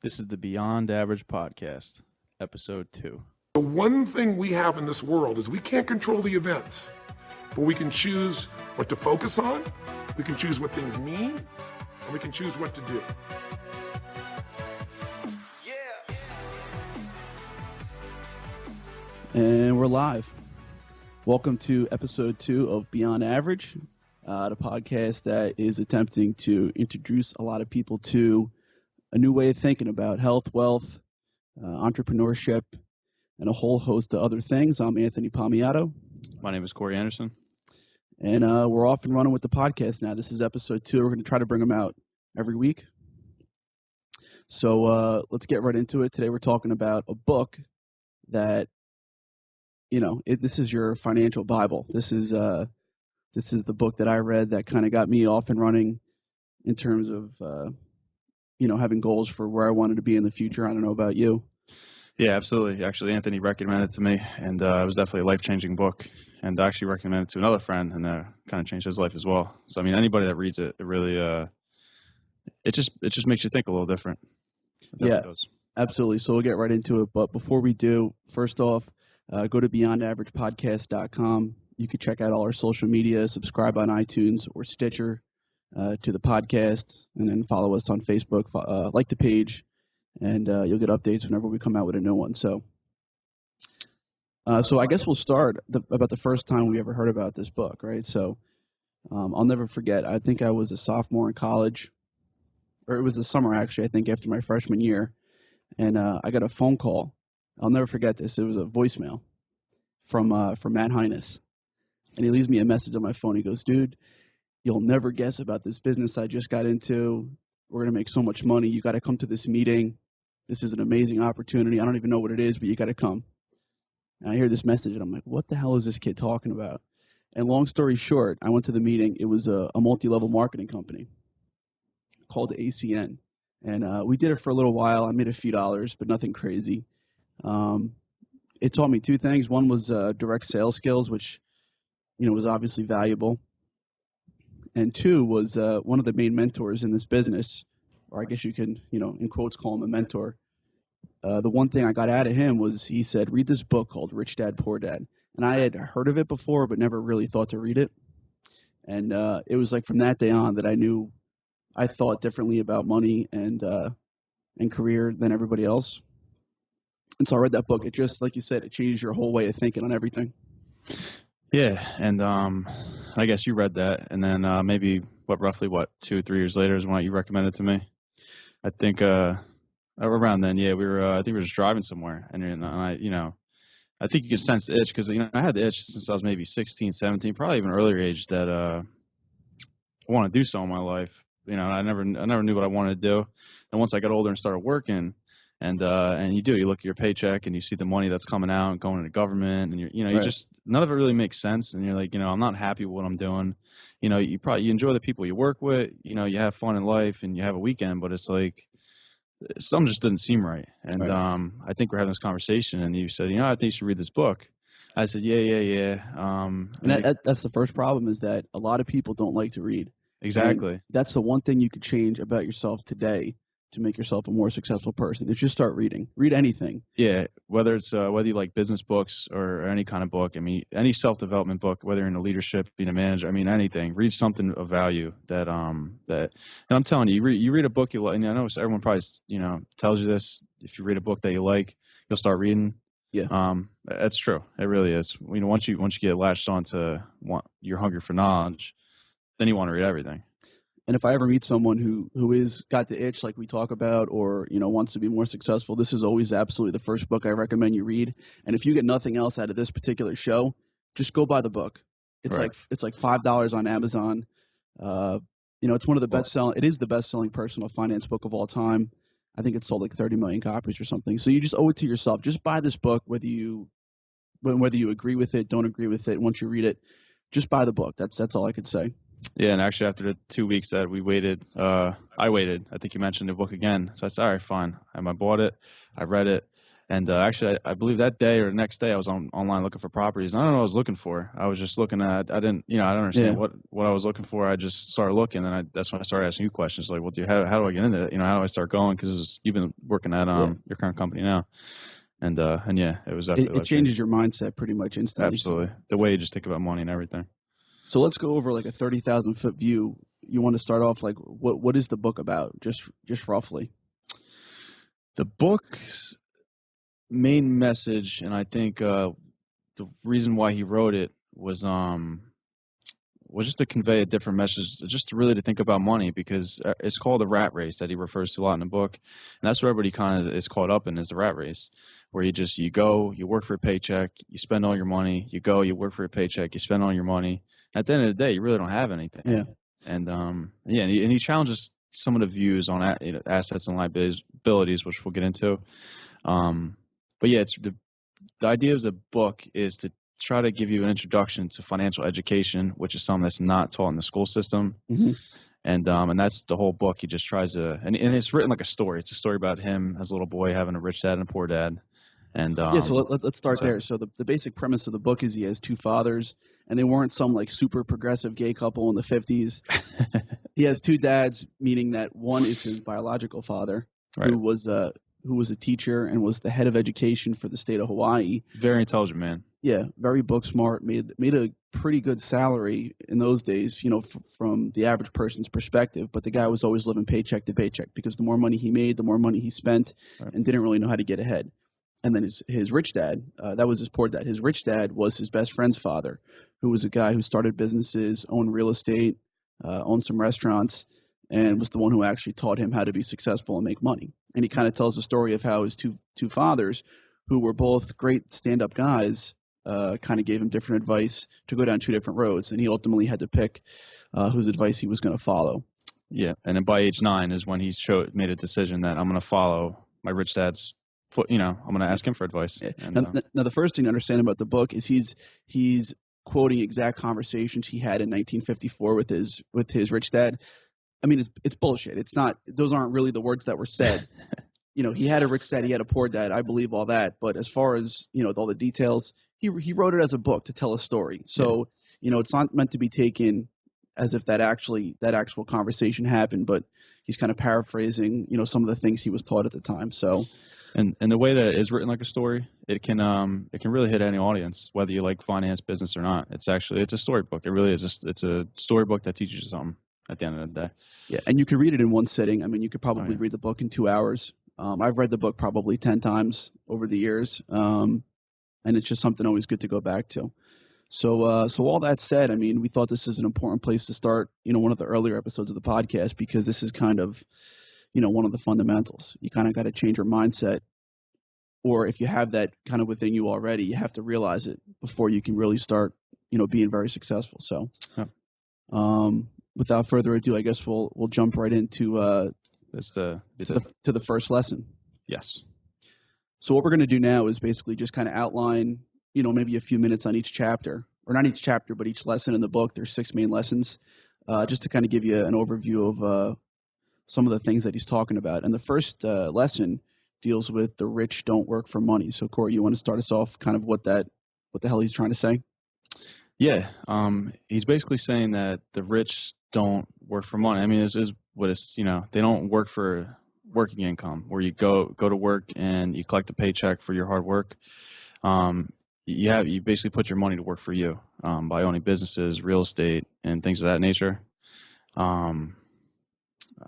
This is the Beyond Average Podcast, Episode 2. The one thing we have in this world is we can't control the events, but we can choose what to focus on, we can choose what things mean, and we can choose what to do. And we're live. Welcome to Episode 2 of Beyond Average, the podcast that is attempting to introduce a lot of people to a new way of thinking about health, wealth, entrepreneurship, and a whole host of other things. I'm Anthony Palmiato. My name is Corey Anderson. And we're off and running with the podcast now. This is Episode 2. We're going to try to bring them out every week. So let's get right into it. Today we're talking about a book that, this is your financial Bible. This is the book that I read that kind of got me off and running in terms of, having goals for where I wanted to be in the future. I don't know about you. Yeah, absolutely. Actually, Anthony recommended it to me, and it was definitely a life-changing book. And I actually recommended it to another friend, and that kind of changed his life as well. So, I mean, anybody that reads it, it really, it just makes you think a little different. Yeah, absolutely. So we'll get right into it. But before we do, first off, go to beyondaveragepodcast.com. You can check out all our social media, subscribe on iTunes or Stitcher to the podcast, and then follow us on Facebook, like the page, and you'll get updates whenever we come out with a new one. So I guess we'll start about the first time we ever heard about this book, right? So I'll never forget. I think I was a sophomore in college, or it was the summer actually, I think after my freshman year, and I got a phone call. I'll never forget this. It was a voicemail from Matt Heiness, and he leaves me a message on my phone. He goes, "Dude, you'll never guess about this business I just got into. We're going to make so much money. You got to come to this meeting. This is an amazing opportunity. I don't even know what it is, but you got to come." And I hear this message, and I'm like, what the hell is this kid talking about? And long story short, I went to the meeting. It was a multi-level marketing company called ACN. And we did it for a little while. I made a few dollars, but nothing crazy. It taught me two things. One was direct sales skills, which, was obviously valuable. And two was one of the main mentors in this business, or I guess you can, in quotes, call him a mentor. The one thing I got out of him was he said, read this book called Rich Dad, Poor Dad. And I had heard of it before, but never really thought to read it. And it was like from that day on that I knew I thought differently about money and career than everybody else. And so I read that book. It just, like you said, it changed your whole way of thinking on everything. Yeah, and I guess you read that, and then maybe roughly 2 or 3 years later is when you recommended it to me. I think around then, yeah, we were. I think we were just driving somewhere, and I think you could sense the itch because I had the itch since I was maybe 16, 17, probably even earlier age that I want to do so in my life. I never knew what I wanted to do, and once I got older and started working. And you look at your paycheck and you see the money that's coming out and going into government, and you just none of it really makes sense. And you're like, I'm not happy with what I'm doing. You enjoy the people you work with. You have fun in life and you have a weekend, but it's like something just didn't seem right. And I think we're having this conversation, and you said, I think you should read this book. I said, yeah. And that's the first problem is that a lot of people don't like to read. Exactly. And that's the one thing you could change about yourself today to make yourself a more successful person is just start reading. Read anything. Yeah, whether you like business books or any kind of book. I mean, any self-development book, whether you're in leadership, being a manager. I mean, anything. Read something of value that. And I'm telling you, you read a book you like. And I know everyone probably tells you this. If you read a book that you like, you'll start reading. Yeah. That's true. It really is. Once you get latched on to you're hungry for knowledge, then you want to read everything. And if I ever meet someone who is got the itch like we talk about or, wants to be more successful, this is always absolutely the first book I recommend you read. And if you get nothing else out of this particular show, just go buy the book. It's right. It's like $5 on Amazon. It's one of the it is the best-selling personal finance book of all time. I think it sold like 30 million copies or something. So you just owe it to yourself. Just buy this book, whether you agree with it, don't agree with it. Once you read it, just buy the book. That's all I could say. Yeah, and actually after the 2 weeks that we waited, I waited. I think you mentioned the book again. So I said, all right, fine. I bought it. I read it. And actually, I believe that day or the next day I was online looking for properties. And I don't know what I was looking for. I was just looking at, I don't understand what I was looking for. I just started looking, and that's when I started asking you questions like, well, how do I get into it? How do I start going? Because you've been working at your current company now. And yeah, it was definitely it changes your mindset pretty much instantly. Absolutely. The way you just think about money and everything. So let's go over like a 30,000 foot view. You want to start off like what is the book about? Just roughly. The book's main message, and I think the reason why he wrote it was just to convey a different message, just to really to think about money, because it's called the rat race that he refers to a lot in the book, and that's what everybody kind of is caught up in, is the rat race, where you go, you work for a paycheck, you spend all your money, you work for a paycheck, you spend all your money. At the end of the day, you really don't have anything. Yeah. And and he challenges some of the views on assets and liabilities, which we'll get into. But yeah, it's the idea of the book is to try to give you an introduction to financial education, which is something that's not taught in the school system. Mm-hmm. And that's the whole book. He just tries to, and it's written like a story. It's a story about him as a little boy having a rich dad and a poor dad. And so let's start there. So the basic premise of the book is he has two fathers, and they weren't some like super progressive gay couple in the 50s. He has two dads, meaning that one is his biological father, right, who was a teacher and was the head of education for the state of Hawaii. Very intelligent man. Yeah, very book smart. Made a pretty good salary in those days, from the average person's perspective. But the guy was always living paycheck to paycheck, because the more money he made, the more money he spent, right, and didn't really know how to get ahead. And then his rich dad, that was his poor dad. His rich dad was his best friend's father, who was a guy who started businesses, owned real estate, owned some restaurants, and was the one who actually taught him how to be successful and make money. And he kind of tells the story of how his two fathers, who were both great stand-up guys, kind of gave him different advice to go down two different roads, and he ultimately had to pick whose advice he was going to follow. Yeah, and then by age 9 is when he made a decision that I'm going to follow my rich dad's foot. I'm going to ask him for advice. And, now, the first thing to understand about the book is he's quoting exact conversations he had in 1954 with his rich dad. I mean, it's bullshit. It's not; those aren't really the words that were said. He had a rich dad, he had a poor dad. I believe all that, but as far as all the details, he wrote it as a book to tell a story. So it's not meant to be taken as if that actual conversation happened, but he's kind of paraphrasing some of the things he was taught at the time. So. And the way that it is written like a story, it can really hit any audience, whether you like finance, business or not. It's a storybook. It really is. It's a storybook that teaches you something at the end of the day. Yeah, and you can read it in one sitting. I mean, you could probably read the book in 2 hours. I've read the book probably 10 times over the years, and it's just something always good to go back to. So all that said, I mean, we thought this is an important place to start, one of the earlier episodes of the podcast, because this is kind of, one of the fundamentals. You kind of got to change your mindset, or if you have that kind of within you already, you have to realize it before you can really start, being very successful. So, without further ado, I guess we'll jump right into to the first lesson. Yes. So what we're going to do now is basically just kind of outline, maybe a few minutes on each chapter, or not each chapter, but each lesson in the book. There's 6 main lessons, just to kind of give you an overview of some of the things that he's talking about. And the first lesson deals with the rich don't work for money. So Corey, you want to start us off kind of what the hell he's trying to say? Yeah. He's basically saying that the rich don't work for money. I mean, they don't work for working income, where you go to work and you collect a paycheck for your hard work. You basically put your money to work for you, by owning businesses, real estate, and things of that nature.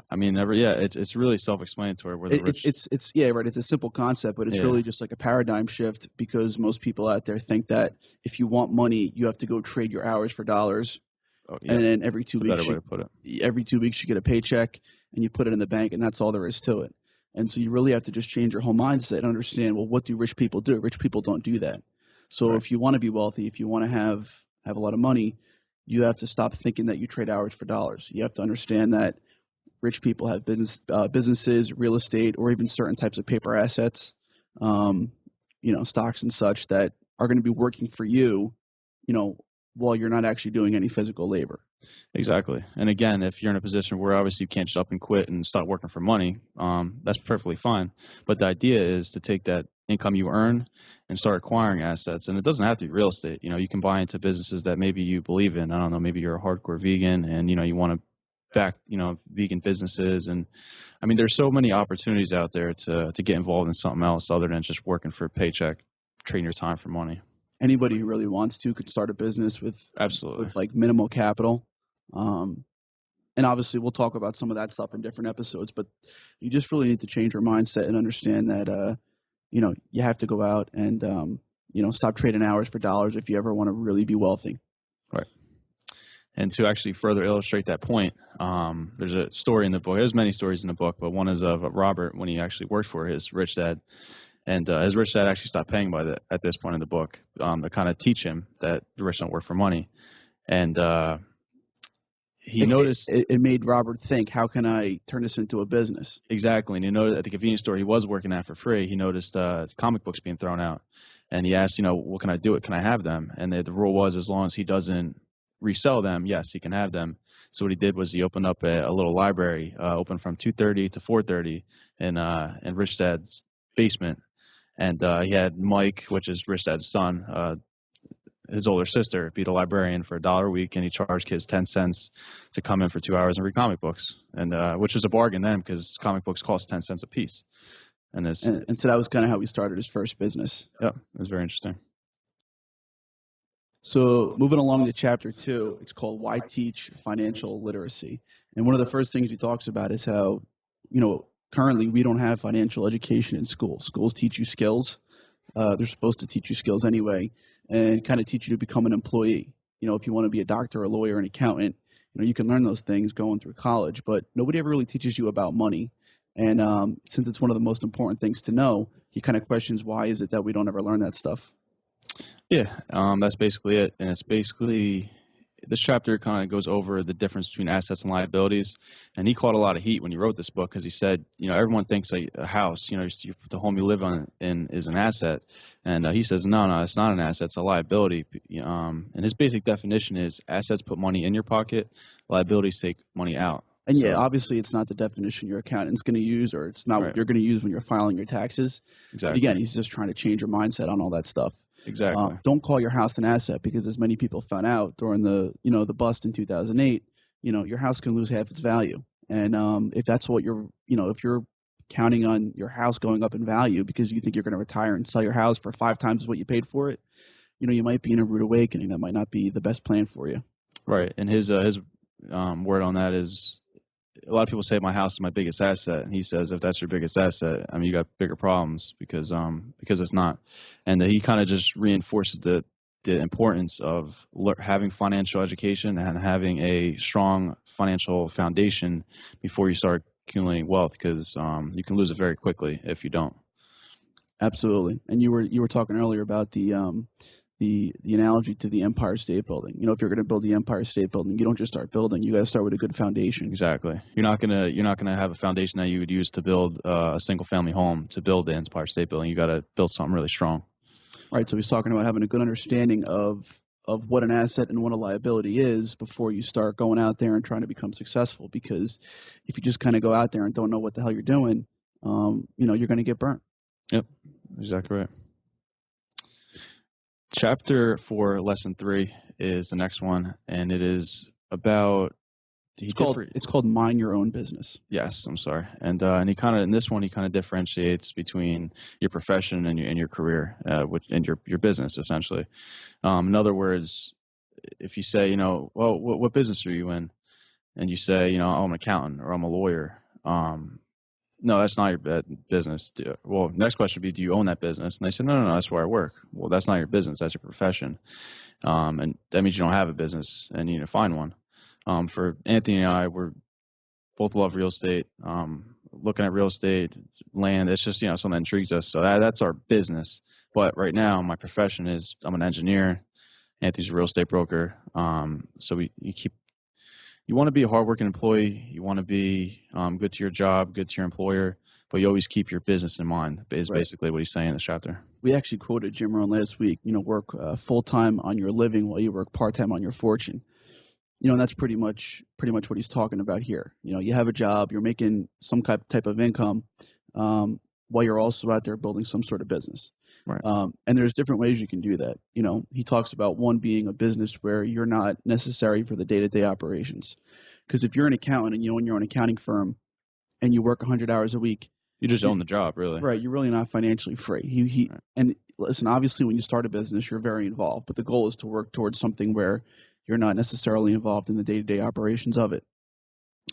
I mean, it's really self-explanatory. Where the rich, it's right. It's a simple concept, but it's really just like a paradigm shift, because most people out there think that if you want money, you have to go trade your hours for dollars. Oh, yeah. And then every 2 weeks, every 2 weeks you get a paycheck and you put it in the bank, and that's all there is to it. And so you really have to just change your whole mindset and understand, well, what do rich people do? Rich people don't do that. So if you want to be wealthy, if you want to have a lot of money, you have to stop thinking that you trade hours for dollars. You have to understand that rich people have businesses, real estate, or even certain types of paper assets, stocks and such, that are going to be working for you, while you're not actually doing any physical labor. Exactly. And again, if you're in a position where obviously you can't just up and quit and stop working for money, that's perfectly fine. But the idea is to take that income you earn and start acquiring assets. And it doesn't have to be real estate. You know, you can buy into businesses that maybe you believe in. I don't know, maybe you're a hardcore vegan and, you know, you want to back, you know, vegan businesses. And I mean, there's so many opportunities out there to get involved in something else other than just working for a paycheck, trading your time for money. Anybody who really wants to could start a business with Absolutely. like minimal capital. And obviously we'll talk about some of that stuff in different episodes, but you just really need to change your mindset and understand that, you know, you have to go out and, you know, stop trading hours for dollars if you ever want to really be wealthy. Right. And to actually further illustrate that point, there's a story in the book. There's many stories in the book, but one is of Robert when he actually worked for his rich dad. And his rich dad actually stopped paying at this point in the book to kind of teach him that the rich don't work for money. And he noticed it made Robert think, how can I turn this into a business? Exactly. And he noticed at the convenience store he was working at for free, he noticed comic books being thrown out. And he asked, you know, what can I do? Can I have them? And the rule was as long as he doesn't resell them, yes, he can have them. So what he did was he opened up a little library, open from 2:30 to 4:30 in Rich Dad's basement. And he had Mike, which is Rich Dad's son, his older sister, be the librarian for $1 a week, and he charged kids 10 cents to come in for 2 hours and read comic books, and which was a bargain then because comic books cost 10 cents a piece. And so that was kind of how he started his first business. Yeah, it was very interesting. So moving along to chapter 2, it's called Why Teach Financial Literacy. And one of the first things he talks about is how, you know, currently we don't have financial education in school. Schools teach you skills. They're supposed to teach you skills anyway and kind of teach you to become an employee. You know, if you want to be a doctor, a lawyer, an accountant, you know, you can learn those things going through college, but nobody ever really teaches you about money. And since it's one of the most important things to know, he kind of questions why is it that we don't ever learn that stuff? Yeah, that's basically it. And it's basically this chapter kind of goes over the difference between assets and liabilities. And he caught a lot of heat when he wrote this book because he said, you know, everyone thinks a house, you know, the home you live in is an asset. And he says, no, it's not an asset. It's a liability. And his basic definition is assets put money in your pocket, liabilities take money out. And yeah, obviously it's not the definition your accountant's going to use, or it's not what you're going to use when you're filing your taxes. Exactly. But again, he's just trying to change your mindset on all that stuff. Exactly. Don't call your house an asset because as many people found out during the bust in 2008, you know, your house can lose half its value. And if that's what if you're counting on your house going up in value because you think you're going to retire and sell your house for 5 times what you paid for it, you know, you might be in a rude awakening. That might not be the best plan for you. Right. And his word on that is, a lot of people say my house is my biggest asset, and he says if that's your biggest asset, I mean, you got bigger problems because it's not. And he kind of just reinforces the importance of having financial education and having a strong financial foundation before you start accumulating wealth, because you can lose it very quickly if you don't. Absolutely. And you were talking earlier about the analogy to the Empire State Building. You know, if you're going to build the Empire State Building, you don't just start building. You got to start with a good foundation. Exactly. You're not gonna have a foundation that you would use to build a single family home to build the Empire State Building. You got to build something really strong. Right. So he's talking about having a good understanding of what an asset and what a liability is before you start going out there and trying to become successful. Because if you just kind of go out there and don't know what the hell you're doing, you know, you're going to get burnt. Yep. Exactly right. Chapter 4, lesson 3 is the next one, and it is about it's called Mind Your Own Business. Yes, I'm sorry. And he kind of in this one he kind of differentiates between your profession and your career, and your business essentially. In other words, if you say, you know, well, what business are you in, and you say, you know, I'm an accountant or I'm a lawyer. No, that's not your business. Well, next question would be, do you own that business? And they said, no, that's where I work. Well, that's not your business. That's your profession. And that means you don't have a business and you need to find one. For Anthony and I, we're both love real estate. Looking at real estate, land, it's just, you know, something that intrigues us. So that's our business. But right now, my profession is I'm an engineer. Anthony's a real estate broker. So you want to be a hardworking employee. You want to be good to your job, good to your employer, but you always keep your business in mind is basically what he's saying in this chapter. We actually quoted Jim Rohn last week, you know, work full-time on your living while you work part-time on your fortune. And that's pretty much what he's talking about here. You have a job, you're making some type of income, while you're also out there building some sort of business. Right. And there's different ways you can do that. He talks about one being a business where you're not necessary for the day-to-day operations. Because if you're an accountant and you own your own accounting firm and you work 100 hours a week, you just own the job, really. Right. You're really not financially free. Right. And listen, obviously, when you start a business, you're very involved. But the goal is to work towards something where you're not necessarily involved in the day-to-day operations of it,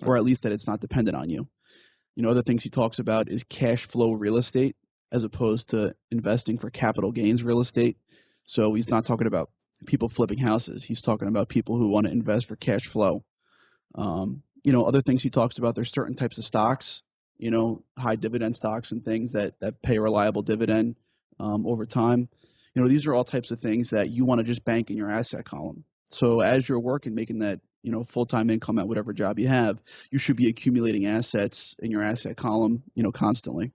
or at least that it's not dependent on you. Other things he talks about is cash flow real estate as opposed to investing for capital gains real estate. So he's not talking about people flipping houses. He's talking about people who want to invest for cash flow. Other things he talks about, there's certain types of stocks, high dividend stocks and things that pay a reliable dividend over time. These are all types of things that you want to just bank in your asset column. So as you're working, making that full-time income at whatever job you have, you should be accumulating assets in your asset column, constantly.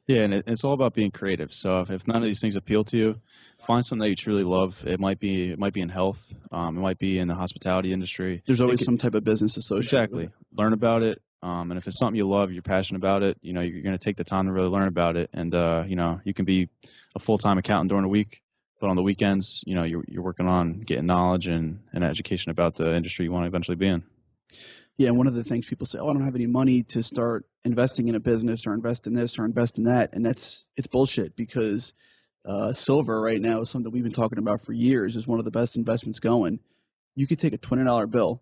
Yeah, and it's all about being creative. So if none of these things appeal to you, find something that you truly love. It might be in health. It might be in the hospitality industry. There's always some type of business associated. Exactly. With it. Learn about it. And if it's something you love, you're passionate about it, you're going to take the time to really learn about it. And, you can be a full-time accountant during the week, but on the weekends, you're working on getting knowledge and education about the industry you want to eventually be in. Yeah, and one of the things people say, I don't have any money to start investing in a business or invest in this or invest in that. And it's bullshit, because silver right now is something we've been talking about for years, is one of the best investments going. You could take a $20 bill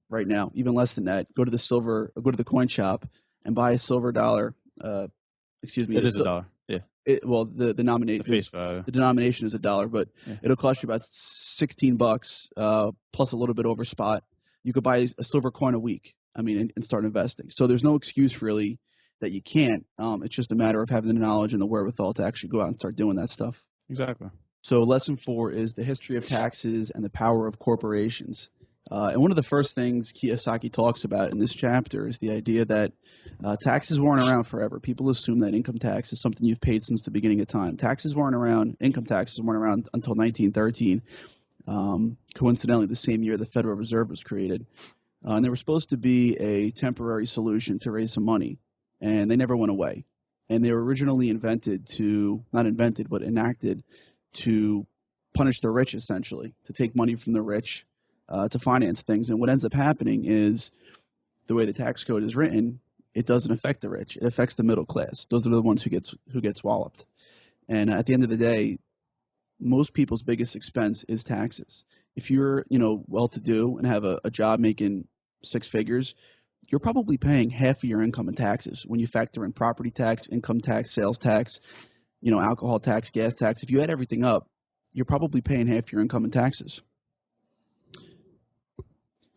right now, even less than that, go to the coin shop and buy a silver dollar. Excuse me. It is a dollar. Yeah. The denomination is $1, but yeah, it'll cost you about $16 plus a little bit over spot. You could buy a silver coin a week, and start investing. So there's no excuse really that you can't. It's just a matter of having the knowledge and the wherewithal to actually go out and start doing that stuff. Exactly. So lesson 4 is the history of taxes and the power of corporations. And one of the first things Kiyosaki talks about in this chapter is the idea that taxes weren't around forever. People assume that income tax is something you've paid since the beginning of time. Income taxes weren't around until 1913. Coincidentally, the same year the Federal Reserve was created. And they were supposed to be a temporary solution to raise some money, and they never went away. And they were originally enacted to punish the rich, essentially, to take money from the rich to finance things. And what ends up happening is, the way the tax code is written, it doesn't affect the rich. It affects the middle class. Those are the ones who gets walloped. And at the end of the day, most people's biggest expense is taxes. If you're, well-to-do and have a job making 6 figures, you're probably paying half of your income in taxes when you factor in property tax, income tax, sales tax, alcohol tax, gas tax. If you add everything up, you're probably paying half your income in taxes.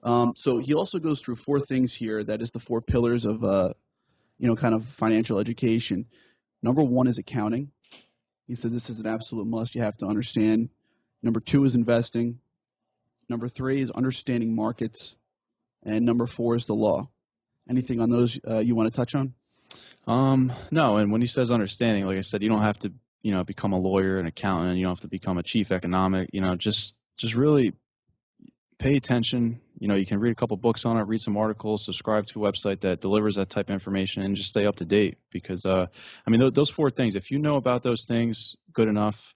So he also goes through 4 things here. That is the 4 pillars of, kind of financial education. Number 1 is accounting. He says this is an absolute must. You have to understand. Number 2 is investing. Number 3 is understanding markets. And number 4 is the law. Anything on those you want to touch on? No. And when he says understanding, like I said, you don't have to, become a lawyer, an accountant. You don't have to become a chief economic. Just really pay attention. You can read a couple books on it, read some articles, subscribe to a website that delivers that type of information, and just stay up to date. Because, those 4 things, if you know about those things good enough,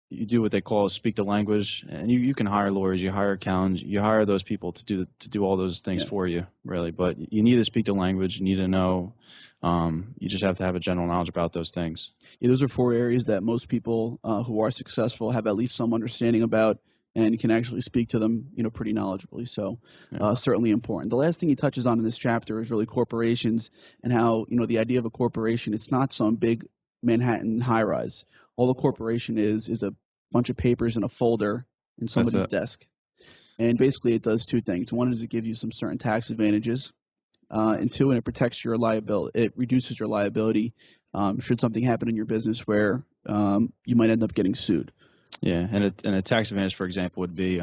you do what they call speak the language, and you can hire lawyers, you hire accountants, you hire those people to do all those things for you, really. But you need to speak the language, you need to know. You just have to have a general knowledge about those things. Yeah, those are 4 areas that most people who are successful have at least some understanding about, and can actually speak to them, pretty knowledgeably. So certainly important. The last thing he touches on in this chapter is really corporations, and how, the idea of a corporation, it's not some big Manhattan high-rise. All a corporation is a bunch of papers in a folder in somebody's desk. And basically it does 2 things. 1 is it gives you some certain tax advantages. And 2, it protects your liability. It reduces your liability should something happen in your business where you might end up getting sued. Yeah, and a tax advantage, for example, would be,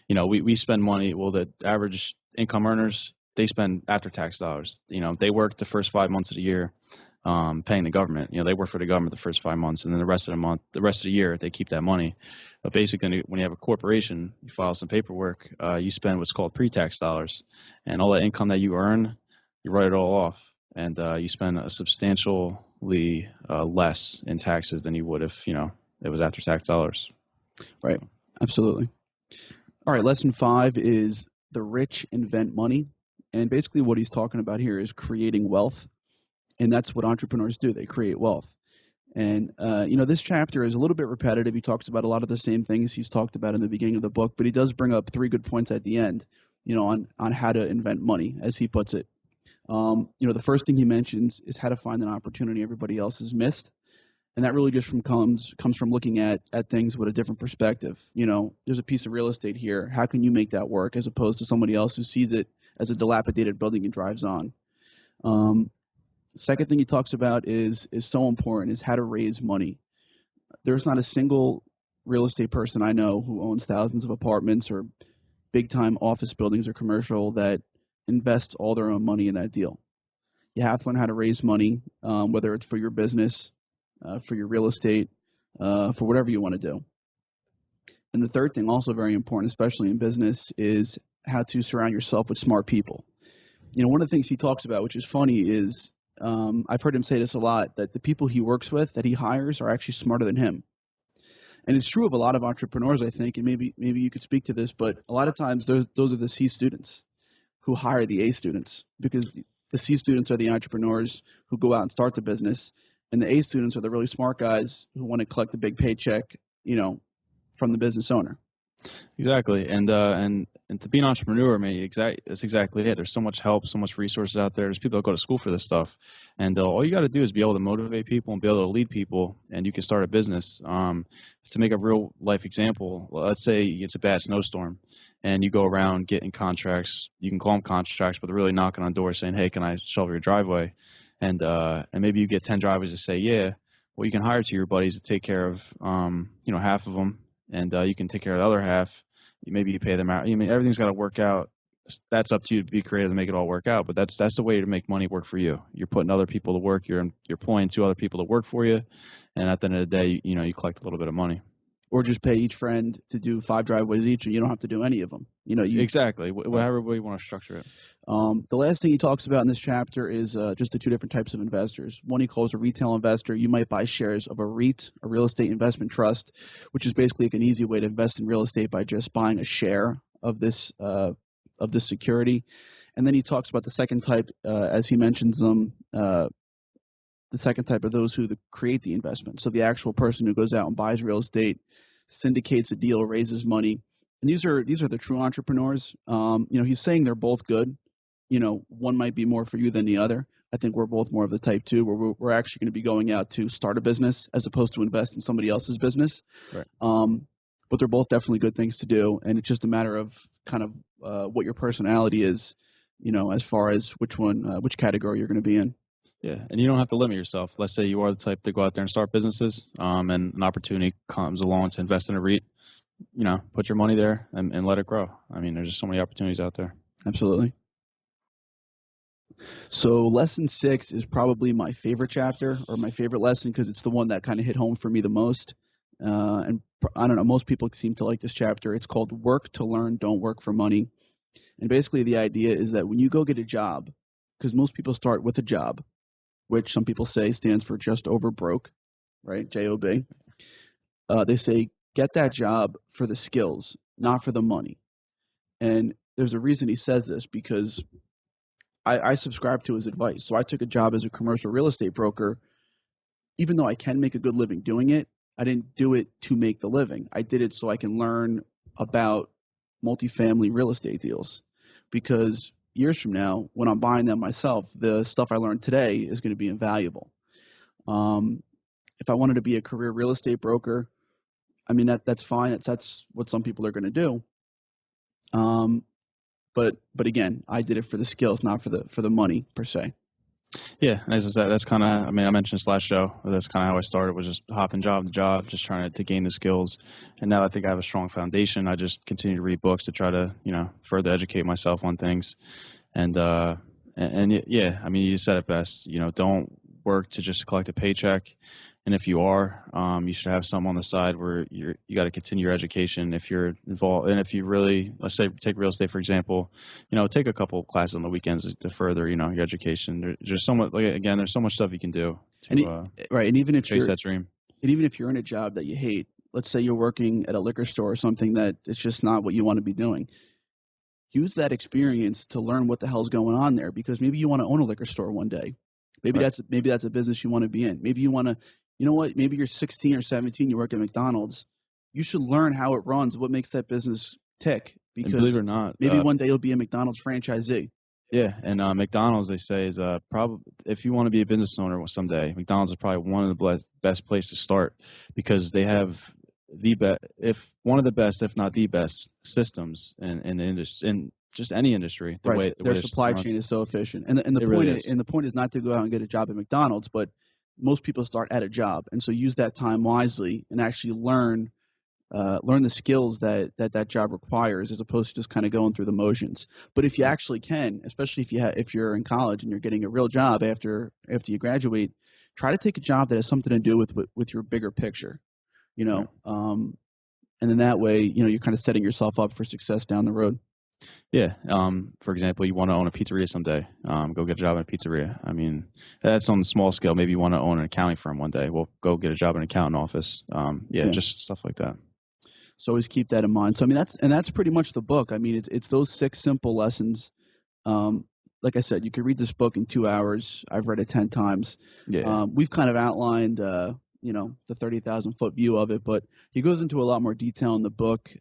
we spend money. Well, the average income earners, they spend after-tax dollars. They work the first 5 months of the year. paying the government. They work for the government the first 5 months, and then the rest of the year, they keep that money. But basically, when you have a corporation, you file some paperwork, you spend what's called pre-tax dollars, and all that income that you earn, you write it all off, and you spend a substantially less in taxes than you would if it was after-tax dollars. Right. Absolutely. All right. Lesson 5 is the rich invent money, and basically what he's talking about here is creating wealth. And that's what entrepreneurs do. They create wealth. And, this chapter is a little bit repetitive. He talks about a lot of the same things he's talked about in the beginning of the book, but he does bring up 3 good points at the end, on how to invent money, as he puts it. The first thing he mentions is how to find an opportunity everybody else has missed. And that really just comes from looking at things with a different perspective. There's a piece of real estate here. How can you make that work as opposed to somebody else who sees it as a dilapidated building and drives on? Second thing he talks about is so important is how to raise money. There's not a single real estate person I know who owns thousands of apartments or big time office buildings or commercial that invests all their own money in that deal. You have to learn how to raise money, whether it's for your business, for your real estate, for whatever you want to do. And the third thing, also very important, especially in business, is how to surround yourself with smart people. One of the things he talks about, which is funny, is I've heard him say this a lot, that the people he works with, that he hires, are actually smarter than him. And it's true of a lot of entrepreneurs, I think, and maybe you could speak to this, but a lot of times those are the C students who hire the A students, because the C students are the entrepreneurs who go out and start the business, and the A students are the really smart guys who want to collect a big paycheck, from the business owner. Exactly, and to be an entrepreneur, that's exactly it. There's so much help, so much resources out there. There's people that go to school for this stuff, and all you got to do is be able to motivate people and be able to lead people, and you can start a business. To make a real life example, let's say it's a bad snowstorm, and you go around getting contracts. You can call them contracts, but they're really knocking on doors saying, "Hey, can I shovel your driveway?" And maybe you get 10 drivers to say, "Yeah." Well, you can hire 2 of your buddies to take care of half of them. And you can take care of the other half. Maybe you pay them out. Everything's got to work out. That's up to you to be creative to make it all work out. But that's the way to make money work for you. You're putting other people to work. You're employing 2 other people to work for you. And at the end of the day, you collect a little bit of money. Or just pay each friend to do 5 driveways each, and you don't have to do any of them. Exactly. However you want to structure it. The last thing he talks about in this chapter is just the 2 different types of investors. One he calls a retail investor. You might buy shares of a REIT, a real estate investment trust, which is basically an easy way to invest in real estate by just buying a share of this security. And then he talks about the second type, as he mentions them. The second type of those who create the investment. So the actual person who goes out and buys real estate, syndicates a deal, raises money. And these are the true entrepreneurs. He's saying they're both good. One might be more for you than the other. I think we're both more of the type 2 where we're actually going to be going out to start a business as opposed to invest in somebody else's business. Right. But they're both definitely good things to do. And it's just a matter of kind of what your personality is, as far as which category you're going to be in. Yeah, and you don't have to limit yourself. Let's say you are the type to go out there and start businesses, and an opportunity comes along to invest in a REIT. Put your money there and let it grow. There's just so many opportunities out there. Absolutely. So lesson 6 is probably my favorite chapter or my favorite lesson because it's the one that kind of hit home for me the most. And I don't know, most people seem to like this chapter. It's called Work to Learn, Don't Work for Money. And basically the idea is that when you go get a job, because most people start with a job, which some people say stands for just over broke, right? JOB. They say, get that job for the skills, not for the money. And there's a reason he says this because I subscribe to his advice. So I took a job as a commercial real estate broker. Even though I can make a good living doing it, I didn't do it to make the living. I did it so I can learn about multifamily real estate deals because years from now, when I'm buying them myself, the stuff I learned today is going to be invaluable. If I wanted to be a career real estate broker, that's fine. That's what some people are going to do. But again, I did it for the skills, not for the money per se. Yeah, and as I said, that's kind of, I mentioned this last show. That's kind of how I started, was just hopping job to job, just trying to gain the skills. And now I think I have a strong foundation. I just continue to read books to try to, further educate myself on things. And yeah, you said it best. Don't work to just collect a paycheck. And if you are, you should have something on the side where you got to continue your education if you're involved. And if you really, let's say, take real estate, for example, take a couple of classes on the weekends to further, your education. There's so much, again, there's so much stuff you can do to right. And even if chase that dream. And even if you're in a job that you hate, let's say you're working at a liquor store or something that it's just not what you want to be doing. Use that experience to learn what the hell's going on there, because maybe you want to own a liquor store one day. Maybe that's a business you want to be in. Maybe you want to, maybe you're 16 or 17, you work at McDonald's. You should learn how it runs, what makes that business tick. Because and believe it or not, maybe one day you'll be a McDonald's franchisee. Yeah, and McDonald's, they say, is probably, if you want to be a business owner someday, McDonald's is probably one of the best place to start, because they have one of the best, if not the best, systems in the industry, in just any industry. Their supply chain is so efficient, and the point is not to go out and get a job at McDonald's, but most people start at a job, and so use that time wisely and actually learn the skills that job requires, as opposed to just kind of going through the motions. But if you actually can, especially if you're in college and you're getting a real job after you graduate, try to take a job that has something to do with your bigger picture, and then that way, you're kind of setting yourself up for success down the road. Yeah. For example, you want to own a pizzeria someday. Go get a job in a pizzeria. I mean, that's on the small scale. Maybe you want to own an accounting firm one day. Well, go get a job in an accountant office. Just stuff like that. So always keep that in mind. So I mean, that's pretty much the book. I mean, it's those 6 simple lessons. Like I said, you could read this book in 2 hours. I've read it 10 times. Yeah. We've kind of outlined, the 30,000 foot view of it, but he goes into a lot more detail in the book.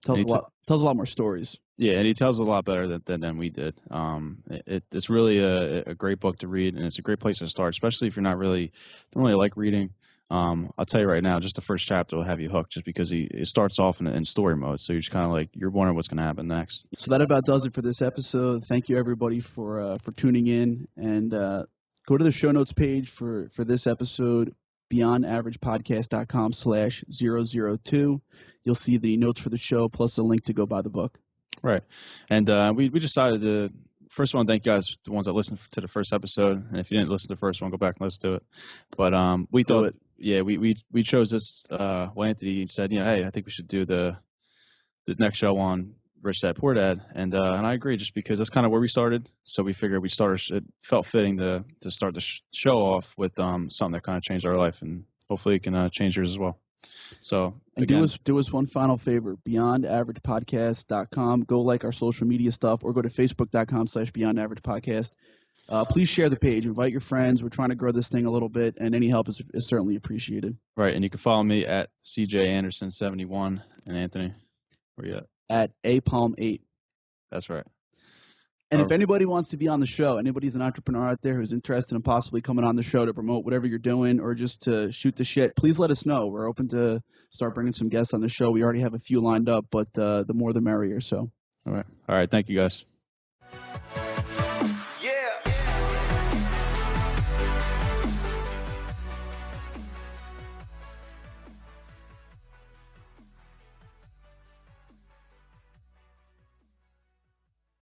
Tells a lot more stories. Yeah, and he tells a lot better than we did. It's really a great book to read, and it's a great place to start, especially if you're don't really like reading. I'll tell you right now, just the first chapter will have you hooked, just because it starts off in story mode. So you're just kind of like, you're wondering what's going to happen next. So that about does it for this episode. Thank you, everybody, for tuning in, and go to the show notes page for this episode, beyondaveragepodcast.com/002. You'll see the notes for the show plus a link to go buy the book. Right. And we decided to, first of all, thank you guys, the ones that listened to the first episode. And if you didn't listen to the first one, go back and listen to it. But we thought, we chose this. Well, Anthony said, hey, I think we should do the next show on Rich Dad Poor Dad, and I agree, just because that's kind of where we started. So we figured it felt fitting to start the show off with something that kind of changed our life, and hopefully it can change yours as well. So again, do us one final favor: beyondaveragepodcast.com. Go like our social media stuff, or go to facebook.com/beyondaveragepodcast. Please share the page, invite your friends. We're trying to grow this thing a little bit, and any help is certainly appreciated. Right, and you can follow me at CJ Anderson71, and Anthony, where you at apalm8. That's right. And if anybody wants to be on the show, anybody's an entrepreneur out there who's interested in possibly coming on the show to promote whatever you're doing, or just to shoot the shit, please let us know. We're open to start bringing some guests on the show. We already have a few lined up, but the more the merrier. So. All right. Thank you, guys.